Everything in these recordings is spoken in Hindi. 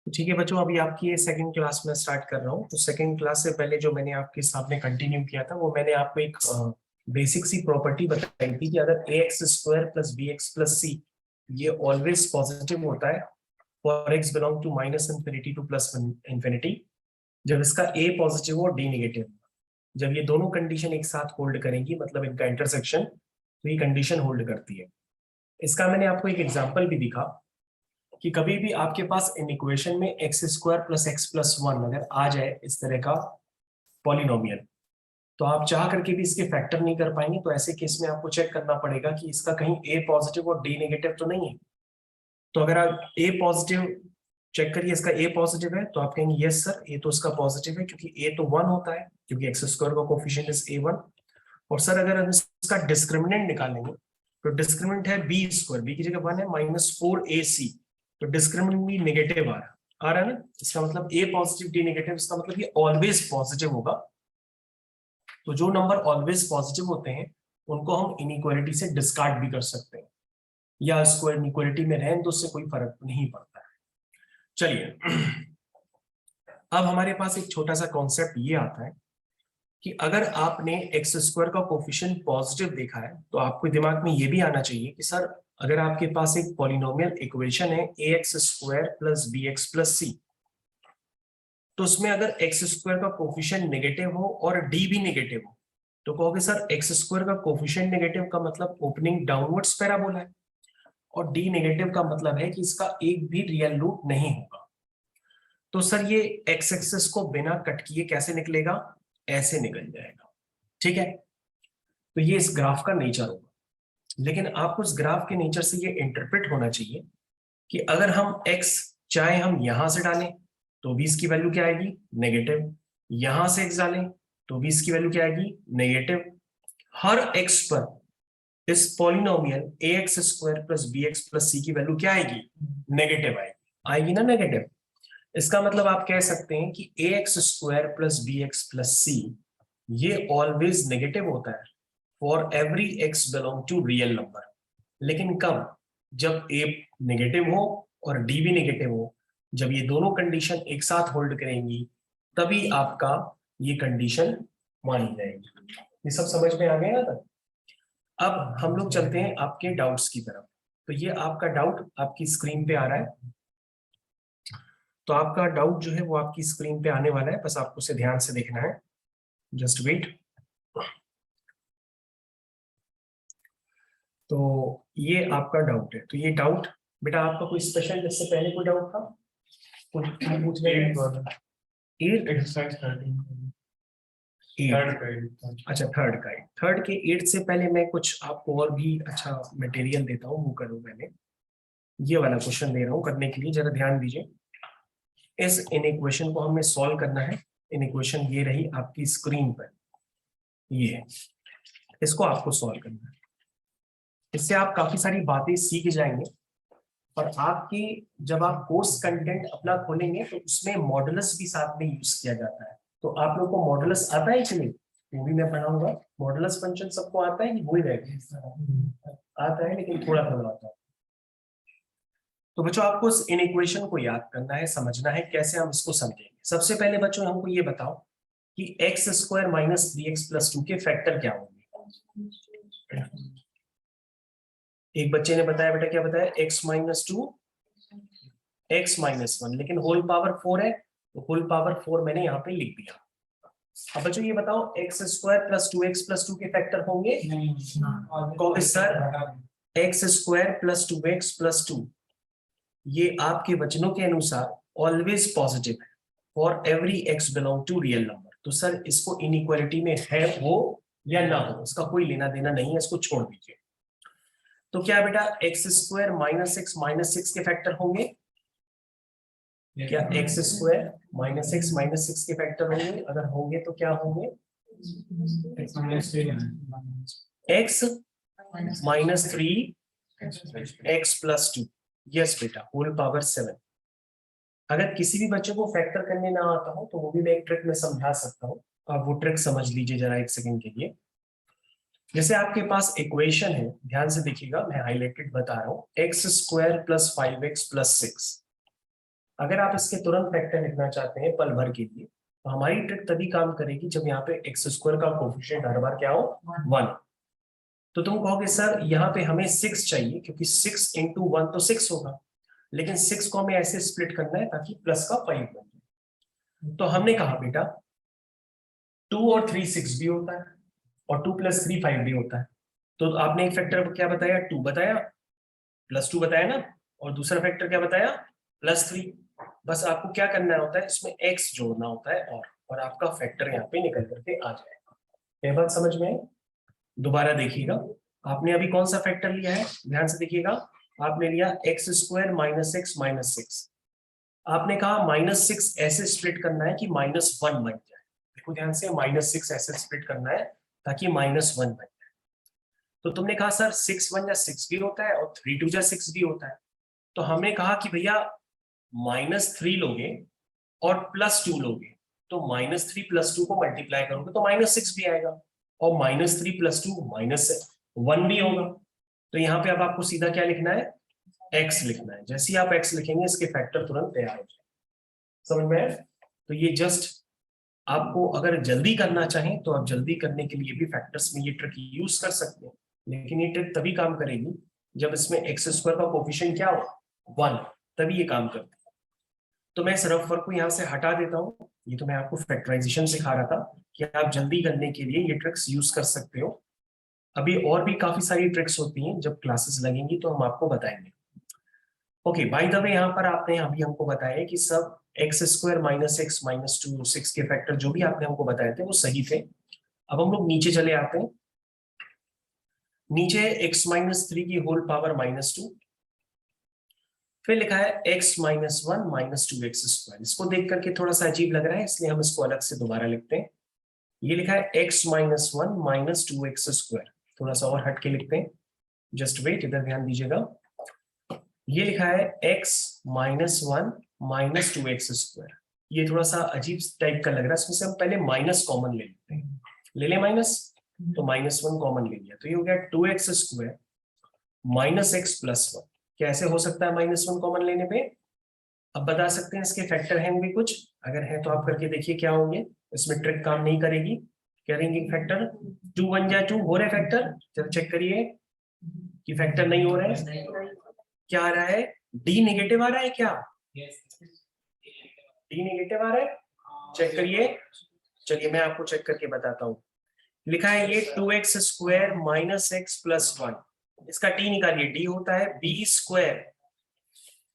ठीक है बच्चों, अभी आपकी ये सेकंड क्लास में स्टार्ट कर रहा हूँ। तो सेकंड क्लास से पहले जो मैंने आपके सामने कंटिन्यू किया था, वो मैंने आपको एक बेसिक सी प्रॉपर्टी बताई थी कि अगर ax square plus B x plus C ये ऑलवेज पॉजिटिव होता है for x belong to minus infinity to plus infinity, जब इसका a पॉजिटिव हो d नेगेटिव, जब ये दोनों कंडीशन एक साथ होल्ड करेंगी, मतलब इनका इंटरसेक्शन, तो ये कंडीशन होल्ड करती है। इसका मैंने आपको एक एग्जाम्पल भी दिखा कि कभी भी आपके पास इन इक्वेशन में x square plus x plus one अगर आ जाए इस तरह का पॉलिनोमियल, तो आप चाह करके भी इसके फैक्टर नहीं कर पाएंगे। तो ऐसे केस में आपको चेक करना पड़ेगा कि इसका कहीं ए पॉजिटिव और डी नेगेटिव तो नहीं है। तो अगर आप ए पॉजिटिव चेक करिए, इसका ए पॉजिटिव है, तो आप कहेंगे यस सर ए तो इसका पॉजिटिव है, क्योंकि ए तो वन होता है, क्योंकि एक्स स्क्वायर का कोफिशिएंट इज ए वन। और सर अगर हम इसका डिस्क्रिमिनेंट निकालेंगे, तो डिस्क्रिमिनेंट है बी स्क्वायर, बी की जगह वन है, माइनस फोर ए सी, तो डिस्क्रिमिनेंट भी नेगेटिव आ रहा है ना। इसका मतलब ए पॉजिटिव डी नेगेटिव, इसका मतलब ये ऑलवेज पॉजिटिव होगा। तो जो नंबर ऑलवेज पॉजिटिव होते हैं उनको हम इनइक्वालिटी से डिस्कार्ड भी कर सकते हैं, या स्क्वायर इनइक्वालिटी में रहें तो उससे कोई फर्क नहीं पड़ता है। चलिए अब हमारे पास एक छोटा सा कॉन्सेप्ट ये आता है कि अगर आपने एक्स स्क्वायर का कोफिशिएंट पॉजिटिव देखा है, तो आपको दिमाग में ये भी आना चाहिए कि सर अगर आपके पास एक पॉलिनोमियल इक्वेशन है A X square plus B x plus C, तो उसमें अगर एक्स स्क्वायर का कोफिशिएंट नेगेटिव हो और डी भी नेगेटिव हो, तो कहोगे सर एक्स स्क्वायर का कोफिशिएंट नेगेटिव का मतलब ओपनिंग डाउनवर्ड्स पैराबोला है, और डी नेगेटिव का मतलब है कि इसका एक भी रियल रूट नहीं होगा। तो सर ये एक्स एक्सिस को बिना कट किए कैसे निकलेगा, ऐसे निकल जाएगा। ठीक है, तो ये इस ग्राफ का नेचर होगा। लेकिन आपको इस ग्राफ के नेचर से ये इंटरप्रेट होना चाहिए कि अगर हम x चाहे हम यहां से डालें तो भी इसकी वैल्यू क्या आएगी, नेगेटिव। यहां से x डालें तो भी इसकी वैल्यू क्या आएगी, नेगेटिव। हर x पर इस polynomial ax square plus B x plus C की वैल्यू क्या आएगी, नेगेटिव आएगी, आएगी ना नेगेटिव। इसका मतलब आप कह सकते हैं कि ax square plus B x plus C ये ऑलवेज नेगेटिव होता है for every x belong to real number. लेकिन कब, जब a नेगेटिव हो और d भी नेगेटिव हो, जब ये दोनों कंडीशन एक साथ होल्ड करेंगी तभी आपका ये कंडीशन मानी जाएगी। ये सब समझ में आ गया ना। तक अब हम लोग चलते हैं आपके डाउट्स की तरफ। तो ये आपका डाउट आपकी स्क्रीन पे आ रहा है, तो आपका डाउट जो है वो आपकी स्क्रीन पे आने वाला है, बस आपको उसे ध्यान से देखना है। Just wait. तो ये आपका डाउट है। तो ये डाउट बेटा आपका कोई स्पेशल, इससे पहले कोई डाउट था कुछ पूछने का? अच्छा थर्ड के 8 से पहले मैं कुछ आपको और भी अच्छा मटेरियल देता हूँ, वो करूँ। मैंने ये वाला क्वेश्चन दे रहा हूँ करने के लिए, जरा ध्यान दीजिए। इस इन इक्वेशन को हमें सॉल्व करना है। इन इक्वेशन ये रही आपकी स्क्रीन पर, ये है, इसको आपको सॉल्व करना है। इससे आप काफी सारी बातें सीख जाएंगे, और आपकी जब आप कोर्स कंटेंट अपना खोलेंगे तो उसमें मॉडुलस भी साथ में यूज किया जाता है। तो आप लोग को मॉडुलस आता है कि नहीं, वो भी मैं पढ़ाऊंगा। मॉडुलस फंक्शन सबको आता है कि भूल गए? आता है, लेकिन थोड़ा थोड़ा आता है। तो बच्चों आपको इन इक्वेशन को याद करना है, समझना है कैसे हम इसको समझेंगे। सबसे पहले बच्चों हमको ये बताओ कि x square minus b x plus two के फैक्टर क्या होंगे। एक बच्चे ने बताया, बेटा क्या बताया, x minus two x minus one, लेकिन होल पावर 4 है, तो होल पावर 4 मैंने यहाँ पे लिख दिया। अब बच्चों ये बताओ एक्स स्क्वायर प्लस टू के फैक्टर होंगे? कहोगे sir x square plus two ये आपके वचनों के अनुसार ऑलवेज पॉजिटिव है for every x belong to real number. तो सर इसको इनइक्वालिटी में है हो या ना हो, इसका कोई लेना देना नहीं है, इसको छोड़ दीजिए। तो क्या बेटा एक्स स्क्वायर माइनस सिक्स के फैक्टर होंगे? क्या एक्स स्क्वायर माइनस सिक्स के फैक्टर होंगे? अगर होंगे तो क्या होंगे? X minus three x plus to. Yes बेटा, होल पावर 7। अगर किसी भी बच्चे को फैक्टर करने ना आता हो तो वो भी मैं एक ट्रिक में समझा सकता हूँ, आप वो ट्रिक समझ लीजिए जरा एक सेकंड के लिए। जैसे आपके पास इक्वेशन है, ध्यान से देखिएगा, मैं हाईलाइटेड बता रहा हूँ, x square plus 5x plus 6। अगर आप इसके तुरंत फैक्टर लिखना चाहते हैं पल भर के लिए, तो हमारी ट्रिक तभी काम करेगी जब यहाँ पे एक्स स्क्वायर का कोफिशिएंट हर बार क्या हो, 1। तो तुम कहोगे सर यहाँ पे हमें 6 चाहिए, क्योंकि 6 इंटू 1 तो 6 होगा, लेकिन 6 को हमें ऐसे स्प्लिट करना है ताकि प्लस का 5 बन जाए। तो हमने कहा बेटा 2 और 3 6 भी होता है, और 2 प्लस 3 5 भी होता है। तो आपने एक फैक्टर क्या बताया, 2 बताया, प्लस 2 बताया ना, और दूसरा फैक्टर क्या बताया, प्लस 3। बस आपको क्या करना होता है, इसमें x जोड़ना होता है, और आपका फैक्टर यहाँ पे निकल करके आ जाएगा। ये बात समझ में है? दोबारा देखिएगा, आपने अभी कौन सा फैक्टर लिया है, ध्यान से देखिएगा। आपने लिया x square minus x minus 6। आपने कहा -6 ऐसे स्प्लिट करना है कि -1 बन जाए। देखो ध्यान से, -6 ऐसे स्प्लिट करना है ताकि -1 बन जाए। तो तुमने कहा सर 6 1 जा 6 भी होता है और 3 2 जा 6 भी होता है। तो हमने कहा कि भैया -3 लोगे और +2 लोगे, तो -3 + 2 को मल्टीप्लाई करोगे तो -6 भी आएगा, और -3 + 2 -1 भी होगा। तो यहाँ पे अब आपको सीधा क्या लिखना है, x लिखना है। जैसे ही आप x लिखेंगे इसके फैक्टर तुरंत तैयार हो जाएंगे। समझ में आया? तो ये जस्ट आपको अगर जल्दी करना चाहें तो आप जल्दी करने के लिए भी फैक्टर्स में ये ट्रिक यूज कर सकते हैं, लेकिन ये ट्रिक तभी काम करेगी जब इसमें एक्स स्क्वायर का कोफिशिएंट क्या हो, 1, तभी ये काम करती है। तो मैं इस रफ वर्क को यहाँ से हटा देता हूँ। ये तो मैं आपको फैक्टराइजेशन सिखा रहा था कि आप जल्दी करने के लिए ये ट्रिक्स यूज कर सकते हो। अभी और भी काफी सारी ट्रिक्स होती हैं, जब क्लासेस लगेंगी तो हम आपको बताएंगे। ओके, बाय द वे यहाँ पर आपने अभी हमको बताया कि सब x square minus x minus 2 6 के फैक्टर जो भी आपने हमको बताए थे वो सही थे। अब हम लोग नीचे चले आते हैं। नीचे x माइनस 3 की होल पावर -2, फिर लिखा है x minus 1 minus 2x square. इसको देख करके थोड़ा सा अजीब लग रहा है, इसलिए हम इसको अलग से दोबारा लिखते हैं। ये लिखा है x minus 1 minus 2x square. थोड़ा सा और हट के लिखते हैं, जस्ट वेट, इधर ध्यान दीजिएगा। ये लिखा है x minus 1 minus 2x square. ये थोड़ा सा अजीब टाइप का लग रहा है, इसमें से हम पहले माइनस कॉमन ले लेते हैं। ले ले माइनस, तो -1 कॉमन ले लिया, तो ये हो गया 2x square minus x plus 1। कैसे हो सकता है -1 कॉमन लेने पे? अब बता सकते हैं इसके फैक्टर हैं भी कुछ, अगर है तो आप करके देखिए क्या होंगे। इसमें ट्रिक काम नहीं करेगी, करेंगे फैक्टर 2 1 जा 2 हो रहे फैक्टर, चलो चेक करिए कि फैक्टर नहीं हो रहा है। क्या आ रहा है, डी नेगेटिव आ रहा है क्या, डी नेगेटिव आ रहा है, चेक करिए। चलिए मैं आपको चेक करके बताता हूँ। लिखा है ये 2x square minus x plus 1, इसका टी निकालिए, डी होता है b स्क्वायर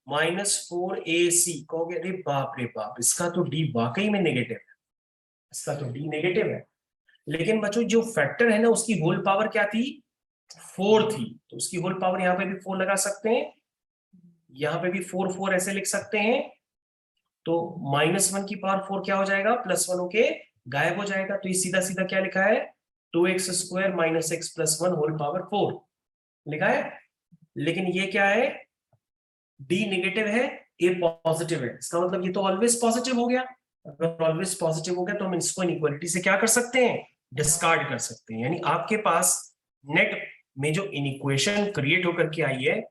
माइनस 4ac। कहोगे अरे बाप रे बाप, इसका तो डी वाकई में नेगेटिव है, इसका तो डी नेगेटिव है। लेकिन बच्चों जो फैक्टर है ना उसकी होल पावर क्या थी, 4 थी, तो उसकी होल पावर यहाँ पे भी 4 लगा सकते हैं, यहाँ पे भी 4 4 ऐसे लिख सकते हैं। तो -1 की पावर 4 क्या हो जाएगा, +1 होके गायब हो जाएगा। तो ये सीधा सीधा क्या लिखा है, 2x square minus x plus 1 whole power 4 लिखा है। लेकिन ये क्या है, डी नेगेटिव है, ए पॉजिटिव है, इसका मतलब ये तो ऑलवेज पॉजिटिव हो गया। अगर ऑलवेज पॉजिटिव हो गया तो हम इसको इनइक्वालिटी से क्या कर सकते हैं, डिस्कार्ड कर सकते हैं। यानी आपके पास नेट में जो इनइक्वेशन क्रिएट होकर के आई है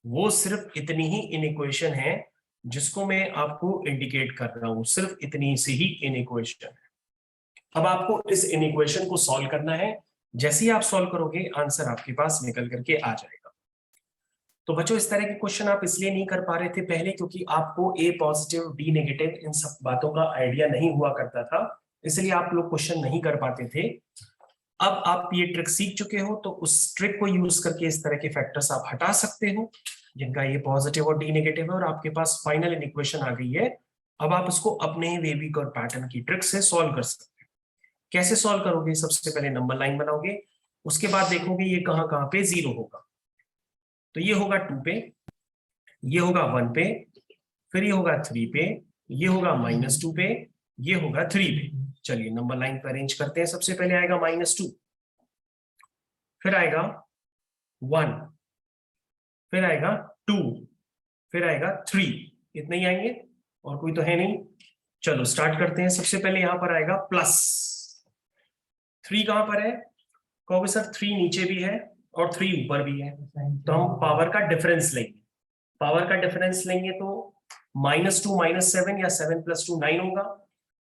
वो सिर्फ इतनी ही इनइक्वेशन है जिसको मैं आपको इंडिकेट कर रहा हूं, सिर्फ इतनी सी ही इनइक्वेशन है। अब आपको इस इनइक्वेशन को सॉल्व करना है, जैसे ही आप सॉल्व करोगे आंसर आपके पास निकल करके आ जाएगा। तो बच्चों इस तरह के क्वेश्चन आप इसलिए नहीं कर पा रहे थे पहले क्योंकि आपको ए पॉजिटिव डी नेगेटिव इन सब बातों का आइडिया नहीं हुआ करता था, इसलिए आप लोग क्वेश्चन नहीं कर पाते थे। अब आप ये ट्रिक सीख चुके हो तो उस ट्रिक को यूज करके इस तरह के फैक्टर्स आप हटा सकते हो जिनका ये पॉजिटिव और डी नेगेटिव है, और आपके पास फाइनल इक्वेशन आ गई है। अब आप इसको अपने वेविक और पैटर्न की ट्रिक से सॉल्व कर सकते हैं। कैसे सॉल्व करोगे, सबसे पहले नंबर लाइन बनाओगे, उसके बाद देखोगे ये कहां कहां पे 0 होगा। तो ये होगा 2 पे, ये होगा 1 पे, फिर ये होगा 3 पे, ये होगा -2 पे, ये होगा 3 पे। चलिए नंबर लाइन पर अरेंज करते हैं। सबसे पहले आएगा -2, फिर आएगा 1, फिर आएगा 2, फिर आएगा 3, इतने ही आएंगे और कोई तो है नहीं। चलो स्टार्ट करते हैं। सबसे पहले यहां पर आएगा प्लस 3, कहां पर है, कहोगे सर 3 नीचे भी है और 3 ऊपर भी है, तो हम पावर का डिफरेंस लेंगे। पावर का डिफरेंस लेंगे तो -2 -7 या 7 + 2 9 होगा।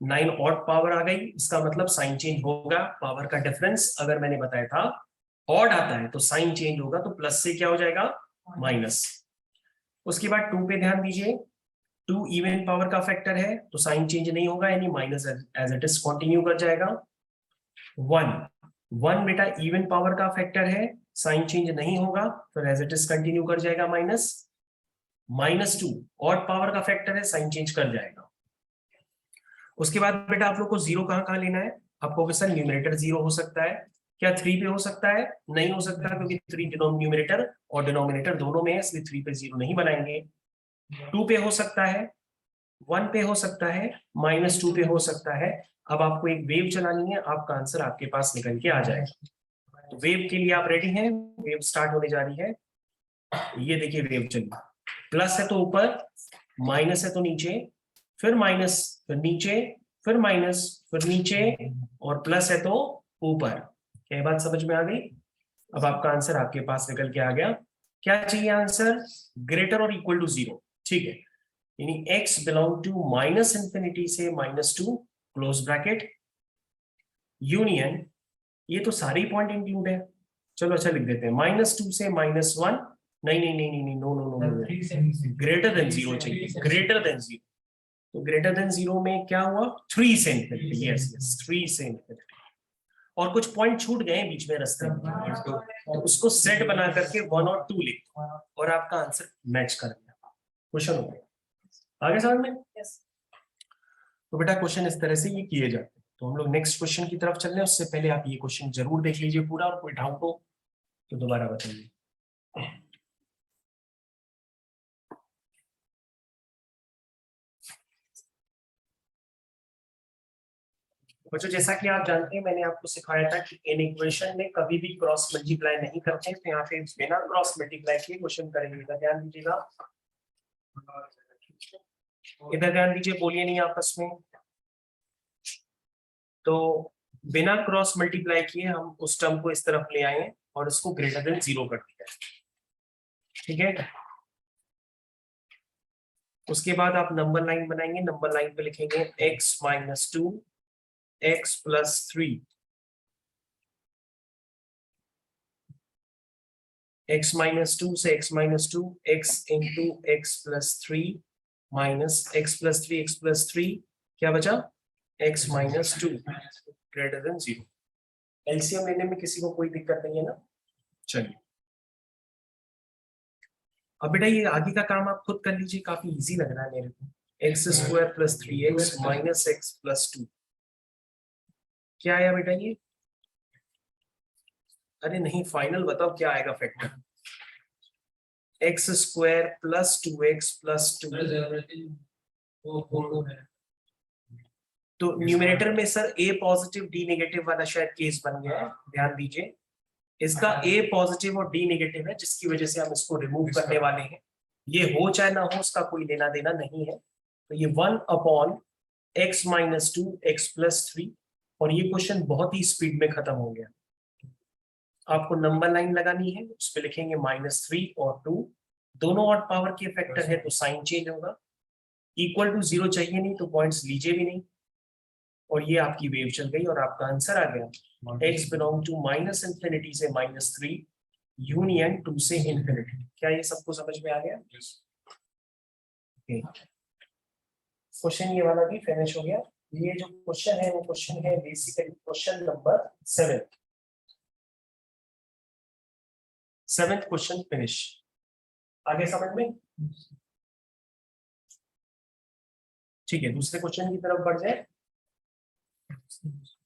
9 ऑड पावर आ गई, इसका मतलब साइन चेंज होगा। पावर का डिफरेंस अगर मैंने बताया था ऑड आता है तो साइन चेंज होगा, तो प्लस से क्या हो जाएगा माइनस। उसके बाद 2 पे ध्यान दीजिए, 2 इवन पावर का फैक्टर है तो साइन चेंज नहीं होगा, यानी minus as it is continue कर जाएगा। 1 बेटा इवन पावर का फैक्टर है, साइन चेंज नहीं होगा तो एज इट इज कंटिन्यू कर जाएगा माइनस। -2 ऑड पावर का फैक्टर है, साइन चेंज कर जाएगा। उसके बाद बेटा आप लोग को जीरो कहाँ लेना है, आपको सर न्यूमरेटर 0 हो सकता है, क्या 3 पे हो सकता है? नहीं हो सकता, क्योंकि 3 न्यूमरेटर और डिनोमिनेटर दोनों में है, इसलिए 3 पे 0 नहीं बनाएंगे। 2 पे हो सकता है, 1 पे हो सकता है, -2 पे हो सकता है। अब आपको एक वेव चलानी है, आपका आंसर आपके पास निकल के आ जाएगा। तो वेव के लिए आप रेडी हैं? वेव स्टार्ट होने जा रही है। ये देखिए वेव चली, प्लस है तो ऊपर, माइनस है तो नीचे, फिर माइनस, फिर नीचे, फिर माइनस, फिर नीचे, और प्लस है तो ऊपर। क्या बात समझ में आ गई? अब आपका आंसर आपके पास निकल के आ गया। क्या चाहिए आंसर? ग्रेटर और इक्वल टू 0, ठीक है। यानी x बिलोंग टू -∞ से -2 क्लोज ब्रैकेट यूनियन, ये तो सारे पॉइंट इंक्लूड है। चलो अच्छा लिख देते हैं, -2 से -1, नहीं नहीं नहीं नहीं, no no no, greater than 0 चाहिए, ग्रेटर देन 0। तो ग्रेटर देन 0 में क्या हुआ? 3 से इंफिनिटी, यस यस 3 से इंफिनिटी। और कुछ पॉइंट छूट गए बीच में रास्ते में, तो उसको सेट बना करके 1 और 2 लिख दो और आपका आंसर मैच कर दिया। क्वेश्चन हो गया, आगे समझ में? तो बेटा क्वेश्चन इस तरह से ये किए जाते हैं। तो हम लोग नेक्स्ट क्वेश्चन की तरफ चल रहे हैं, उससे पहले आप ये क्वेश्चन जरूर देख लीजिए पूरा, और कोई डाउट हो तो दोबारा बताइए। बच्चों जैसा कि आप जानते हैं, मैंने आपको सिखाया था कि इन इक्वेशन में कभी भी क्रॉस मल्टीप्लाई नहीं करते, तो यहाँ पे बिना क्रॉस मल्टीप्लाई के क्वेश्चन करेंगे। ध्यान दीजिएगा, इधर ध्यान दीजिए, बोलिए नहीं आपस में। तो बिना क्रॉस मल्टीप्लाई किए हम उस टर्म को इस तरफ ले आए और उसको ग्रेटर देन 0 कर दिया, ठीक है। उसके बाद आप नंबर लाइन बनाएंगे, नंबर लाइन पे लिखेंगे x - 2 x + 3, x - 2 से x - 2 x into x + 3 minus x + 3 x + 3, क्या बचा? x - 2 greater than 0। एलसीएम लेने में किसी को कोई दिक्कत नहीं है ना? चलिए अब बेटा ये आगे का काम आप खुद कर लीजिए, काफी इजी लग रहा है मेरे को। x² + 3x - x + 2, क्या आया बेटा ये? अरे नहीं, फाइनल बताओ क्या आएगा फैक्टर? x² + 2x + 2। तो न्यूमरेटर में sir a positive d negative वाला शायद केस बन गया है, ध्यान दीजिए। इसका a पॉजिटिव और d नेगेटिव है, जिसकी वजह से हम इसको रिमूव करने वाले हैं। ये हो चाहे ना हो, उसका कोई लेना देना नहीं है। तो ये 1/x - 2 x + 3, और ये क्वेश्चन बहुत ही स्पीड में खत्म हो गया। आपको नंबर लाइन लगानी है, उस पर लिखेंगे -3 और 2, दोनों ऑड पावर के फैक्टर है तो साइन चेंज होगा। इक्वल टू 0 चाहिए नहीं तो पॉइंट्स लीजिए भी नहीं, और ये आपकी वेव चल गई और आपका आंसर आ गया x बिलोंग टू -∞ से -3 यूनियन 2 से इंफिनिटी। क्या ये सबको समझ में आ गया? क्वेश्चन ये वाला भी फिनिश हो गया। ये जो क्वेश्चन है वो क्वेश्चन है basically question number 7th question finish. आगे समझ में? ठीक है, दूसरे क्वेश्चन की तरफ बढ़ जाए।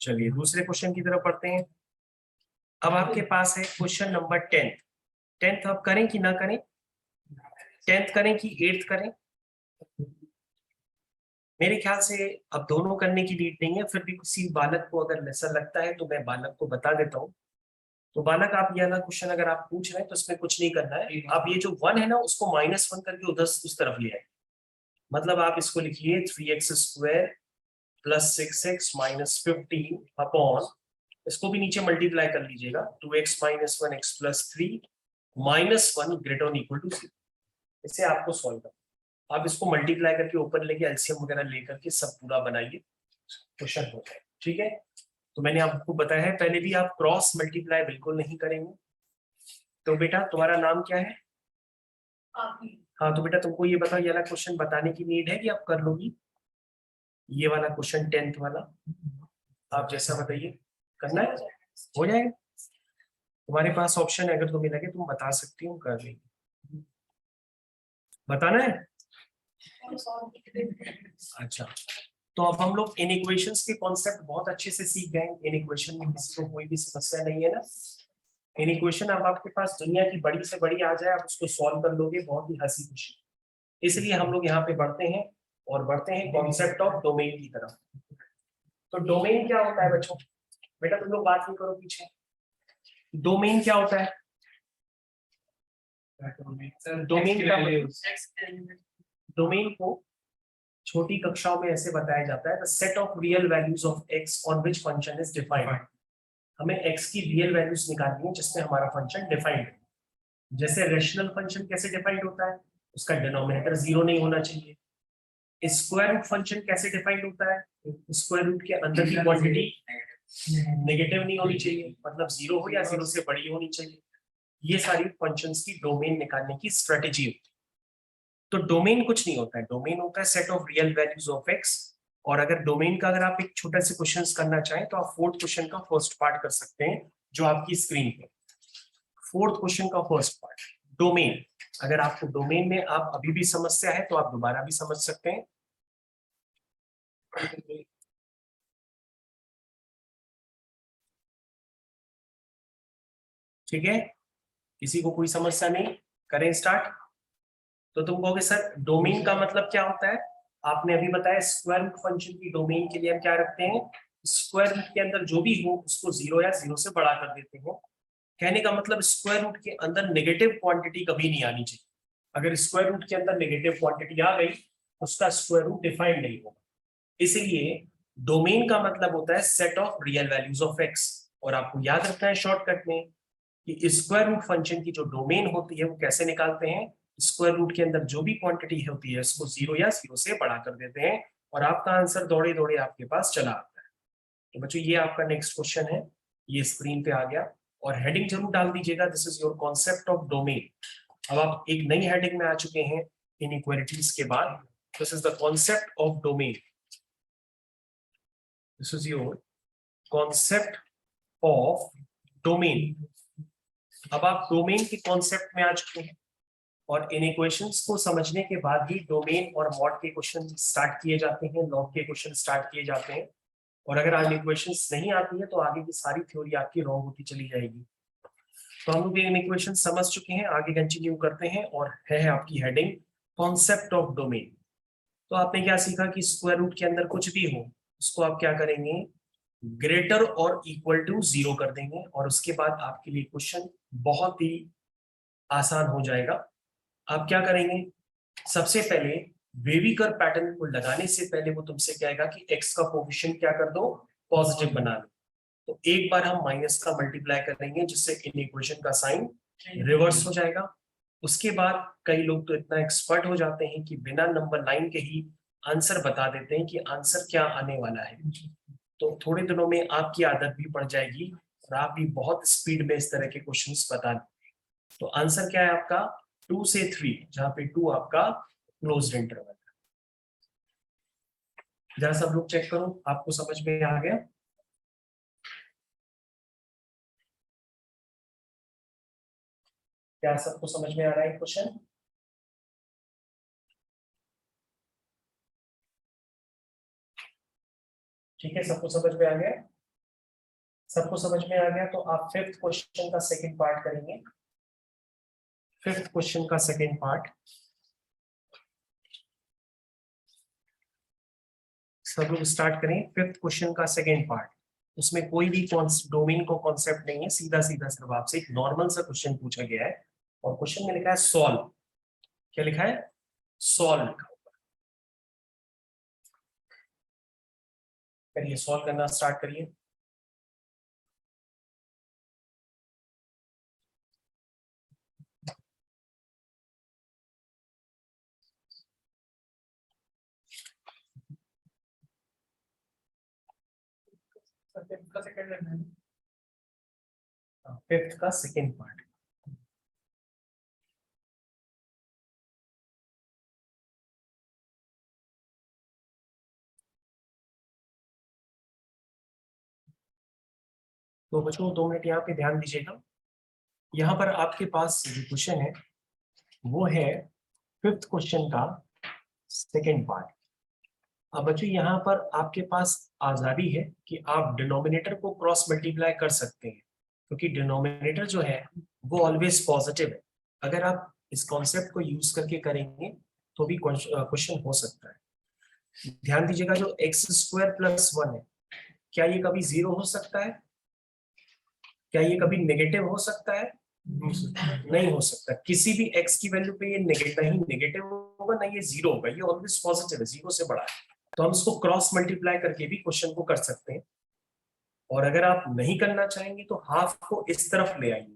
चलिए दूसरे क्वेश्चन की तरफ बढ़ते हैं। अब आपके पास है क्वेश्चन नंबर 10th आप करें कि ना करें? 10th करें कि 8th करें? मेरे ख्याल से अब दोनों करने की नीड नहीं है, फिर भी किसी बालक को अगर ऐसा लगता है तो मैं बालक को बता देता हूँ। तो बालक आप ये वाला क्वेश्चन अगर आप पूछ रहे हैं तो इसमें कुछ नहीं करना है। आप ये जो 1 है ना, उसको -1 करके उधर उस तरफ ले आए। मतलब आप इसको लिखिए 3x² + 6x - 15 अपॉन इसको भी नीचे मल्टीप्लाई कर लीजिएगा, 2x minus 1 x plus 3 minus 1 greater than equal to 0। इसे आपको सॉल्व करना, आप इसको मल्टीप्लाई करके ऊपर लेके एलसीएम वगैरह लेकर के सब पूरा बनाइए, क्वेश्चन हो जाए। ठीक है, तो मैंने आपको बताया है पहले भी, आप क्रॉस मल्टीप्लाई बिल्कुल नहीं करेंगे। तो बेटा तुम्हारा नाम क्या है? हाँ, तो बेटा तुमको ये बताओ, ये वाला क्वेश्चन बताने की नीड है कि आप कर लोगी? ये वाला क्वेश्चन 10th वाला आप जैसा बताइए, करना है, हो जाएगा। तुम्हारे पास ऑप्शन है, अगर तुम्हें लगे तुम बता सकती हो, कर लेंगे। बताना है? अच्छा, तो अब हम लोग इनइक्वेशंस के कॉन्सेप्ट बहुत अच्छे से सीख गए। इनइक्वेशन में किसी को कोई भी समस्या नहीं है ना? इनइक्वेशन अब आपके पास दुनिया की बड़ी से बड़ी आ जाए, आप उसको सॉल्व कर लोगे, बहुत ही हंसी खुशी। इसलिए हम लोग यहाँ पे बढ़ते हैं और बढ़ते हैं कॉन्सेप्ट ऑफ डोमेन की तरफ। तो डोमेन क्या होता है बच्चों? बेटा तुम लोग बात नहीं करो पीछे। डोमेन क्या होता है? डोमेन का डोमेन को छोटी कक्षाओं में ऐसे बताया जाता है, the set of real values of x on which function is defined. हमें x की रियल वैल्यूज निकालनी है जिसमें हमारा फंक्शन डिफाइंड है। जैसे रेशनल फंक्शन कैसे डिफाइंड होता है? उसका डिनोमिनेटर 0 नहीं होना चाहिए। स्क्वायर रूट फंक्शन कैसे डिफाइंड होता है? स्क्वायर रूट के अंदर की क्वांटिटी नेगेटिव नहीं होनी चाहिए, मतलब 0 हो या 0 से बड़ी होनी चाहिए। ये सारी फंक्शंस की डोमेन निकालने की स्ट्रेटेजी होती है। तो डोमेन कुछ नहीं होता है, डोमेन होता है set of real values of x। और अगर डोमेन का अगर आप एक छोटा से क्वेश्चन करना चाहें तो आप फोर्थ क्वेश्चन का फर्स्ट पार्ट कर सकते हैं, जो आपकी स्क्रीन पे। फोर्थ क्वेश्चन का फर्स्ट पार्ट, डोमेन। अगर आपको डोमेन में आप अभी भी समस्या है तो आप दोबारा भी समझ सकते हैं। ठीक है, किसी को कोई समस्या नहीं? करें स्टार्ट। तो तुम कहोगे सर डोमेन का मतलब क्या होता है? आपने अभी बताया स्क्वायर रूट फंक्शन की डोमेन के लिए हम क्या रखते हैं? स्क्वायर रूट के अंदर जो भी हो उसको 0 या 0 से बड़ा कर देते हैं। कहने का मतलब स्क्वायर रूट के अंदर नेगेटिव क्वांटिटी कभी नहीं आनी चाहिए। अगर स्क्वायर रूट के अंदर नेगेटिव क्वांटिटी आ गई, उसका स्क्वायर रूट डिफाइंड नहीं होगा। इसलिए डोमेन का मतलब होता है set of real values of x। और आपको याद रखना है शॉर्टकट में कि स्क्वायर रूट फंक्शन की जो डोमेन होती है वो कैसे निकालते हैं? स्क्वायर रूट के अंदर जो भी क्वांटिटी होती है उसको 0 या 0 से बड़ा कर देते हैं और आपका आंसर दौड़े दौड़े आपके पास चला आता है। तो बच्चों ये आपका नेक्स्ट क्वेश्चन है, ये स्क्रीन पे आ गया। और हेडिंग जरूर डाल दीजिएगा, this is your concept of domain. अब आप एक नई हेडिंग में आ चुके हैं इनइक्वालिटीज के बाद। This is the concept of domain, this is your concept of domain. अब आप डोमेन के कॉन्सेप्ट में आ चुके हैं और इन इक्वेशंस को समझने के बाद ही डोमेन और मॉड के क्वेश्चन स्टार्ट किए जाते हैं, लॉग के क्वेश्चन स्टार्ट किए जाते हैं। और अगर आज इक्वेशंस नहीं आती है तो आगे की सारी थ्योरी आपकी रॉन्ग होती चली जाएगी। तो हम लोग इन इक्वेशन समझ चुके हैं, आगे कंटिन्यू करते हैं और है आपकी हेडिंग कॉन्सेप्ट ऑफ डोमेन। तो आपने क्या सीखा कि स्क्वायर रूट के अंदर कुछ भी हो उसको आप क्या करेंगे? ग्रेटर और इक्वल टू 0 कर देंगे और उसके बाद आपके लिए क्वेश्चन बहुत ही आसान हो जाएगा। आप क्या करेंगे? सबसे पहले वेविकर पैटर्न को लगाने से पहले वो तुमसे कहेगा कि x का कोफिशिएंट क्या कर दो? पॉजिटिव बना दो। तो एक बार हम माइनस का मल्टीप्लाई करेंगे जिससे इन इक्वेशन का साइन रिवर्स हो जाएगा। उसके बाद कई लोग तो इतना एक्सपर्ट हो जाते हैं कि बिना नंबर लाइन के ही आंसर बता देते हैं कि आंसर क्या आने वाला है। तो थोड़े दिनों में आपकी आदत भी पड़ जाएगी और आप भी बहुत स्पीड में इस तरह के क्वेश्चंस बता देंगे। तो आंसर क्या है आपका? 2 से 3, जहां पे 2 आपका क्लोज्ड इंटरवल है। जरा सब लोग चेक करो, आपको समझ में आ गया? क्या सबको समझ में आ रहा है क्वेश्चन? ठीक है, सबको समझ में आ गया? सबको समझ में आ गया तो आप फिफ्थ क्वेश्चन का सेकंड पार्ट करेंगे। फिफ्थ क्वेश्चन का सेकंड पार्ट सब लोग स्टार्ट करें। फिफ्थ क्वेश्चन का सेकंड पार्ट, उसमें कोई भी डोमेन को कॉन्सेप्ट नहीं है, सीधा सीधा सिर्फ आपसे एक नॉर्मल सा क्वेश्चन पूछा गया है और क्वेश्चन में लिखा है सॉल्व। क्या लिखा है? सॉल्व लिखा होगा। करिए, सॉल्व करना स्टार्ट करिए। फिफ्थ का सेकंड लेना है, फिफ्थ का सेकंड पार्ट। तो बच्चों 2 मिनट यहाँ पे ध्यान दीजिएगा। यहाँ पर आपके पास जो क्वेश्चन है वो है फिफ्थ क्वेश्चन का सेकंड पार्ट। अब बच्चों यहाँ पर आपके पास आजादी है कि आप डिनोमिनेटर को क्रॉस मल्टीप्लाई कर सकते हैं, क्योंकि डिनोमिनेटर जो है वो ऑलवेज पॉजिटिव है। अगर आप इस कॉन्सेप्ट को यूज करके करेंगे तो भी क्वेश्चन हो सकता है। ध्यान दीजिएगा, जो एक्स स्क्वायर प्लस 1 है, क्या ये कभी 0 हो सकता है? क्या ये कभी नेगेटिव हो सकता है? नहीं हो सकता। किसी भी x की वैल्यू पे ये नेगेटिव होगा, ना ये 0 होगा, ये ऑलवेज पॉजिटिव है, 0 से बड़ा है। तो हम इसको क्रॉस मल्टीप्लाई करके भी क्वेश्चन को कर सकते हैं। और अगर आप नहीं करना चाहेंगे तो हाफ को इस तरफ ले आइए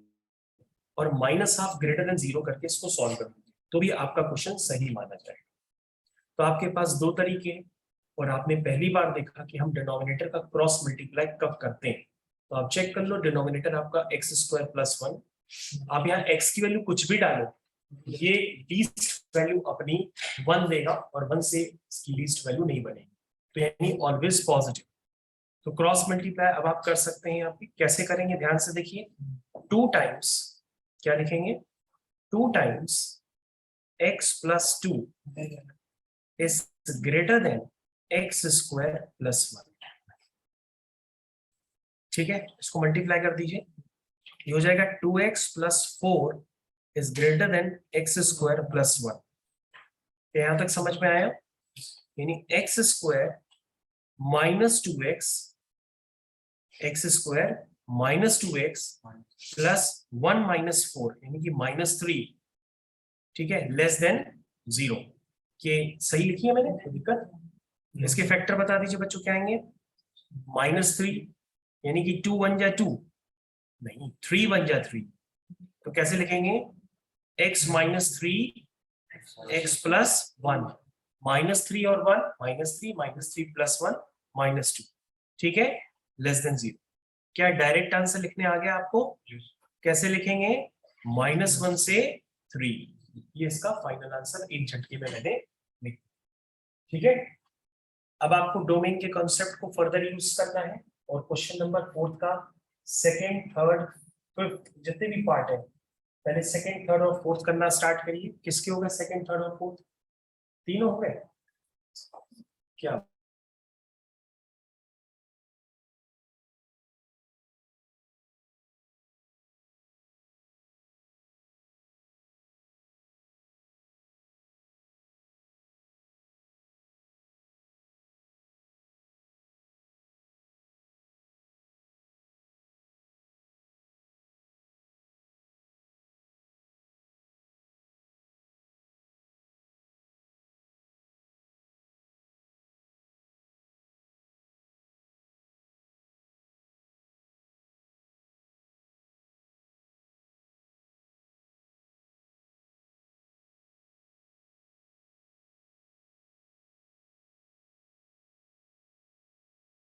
और -हाफ ग्रेटर देन 0 करके इसको सॉल्व कर दीजिए, तो भी आपका क्वेश्चन सही माना जाएगा। तो आपके पास 2 तरीके हैं, और आपने पहली बार देखा कि हम डिनोमिनेटर का क्रॉस मल्टीप्लाई कब करते हैं। तो आप चेक कर लो, डिनोमिनेटर आपका एक्स स्क्वायर प्लस 1, आप यहाँ x की वैल्यू कुछ भी डालो, ये लीस्ट वैल्यू अपनी 1 देगा, और 1 से इसकी लीस्ट वैल्यू नहीं बनेगी, तो यानी ऑलवेज पॉजिटिव। तो क्रॉस मल्टीप्लाई अब आप कर सकते हैं। आप कैसे करेंगे, ध्यान से देखिए। 2 टाइम्स क्या लिखेंगे, 2 times x plus 2 is greater than x square plus 1। ठीक है, इसको मल्टीप्लाई कर दीजिए, ये हो जाएगा 2x plus 4 is greater than x square plus 1। यहां तक समझ में आया? यानी x square minus 2x, x square minus 2x plus 1 minus 4 यानी कि -3, ठीक है, लेस देन 0। ये सही लिखी है मैंने, कोई दिक्कत? इसके फैक्टर बता दीजिए बच्चों, क्या आएंगे? -3 यानी कि 2 1 जा 2, नहीं 3 1 जा 3। तो कैसे लिखेंगे, x माइनस 3 x प्लस 1, -3 और 1 -3 प्लस 1 -2, ठीक है, लेस देन 0। क्या डायरेक्ट आंसर लिखने आ गया आपको? कैसे लिखेंगे, -1 से 3, ये इसका फाइनल आंसर एक झटके में मैंने लिखा। ठीक है, अब आपको डोमेन के कॉन्सेप्ट को फर्दर यूज करना है, और क्वेश्चन नंबर 4 का सेकेंड, थर्ड, फिफ्थ जितने भी पार्ट है, पहले सेकेंड, थर्ड और फोर्थ करना स्टार्ट करिए। किसके हो गए सेकेंड, थर्ड और फोर्थ? तीनों हो गए क्या?